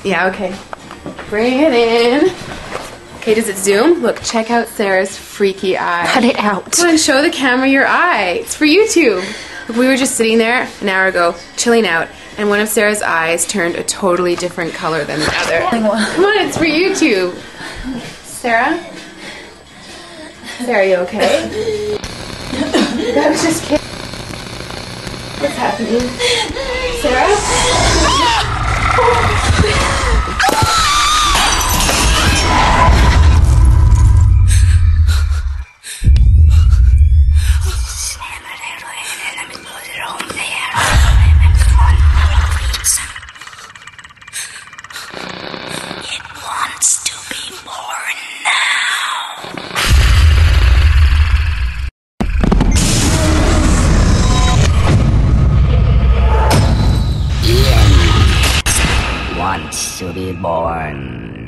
Yeah, okay. Bring it in. Okay, does it zoom? Look, check out Sarah's freaky eye. Cut it out. Come on, show the camera your eye. It's for YouTube. Look, we were just sitting there an hour ago, chilling out, and one of Sarah's eyes turned a totally different color than the other. Come on, it's for YouTube. Sarah? Sarah, you okay? That was just kidding. What's happening? Sarah? Wants to be born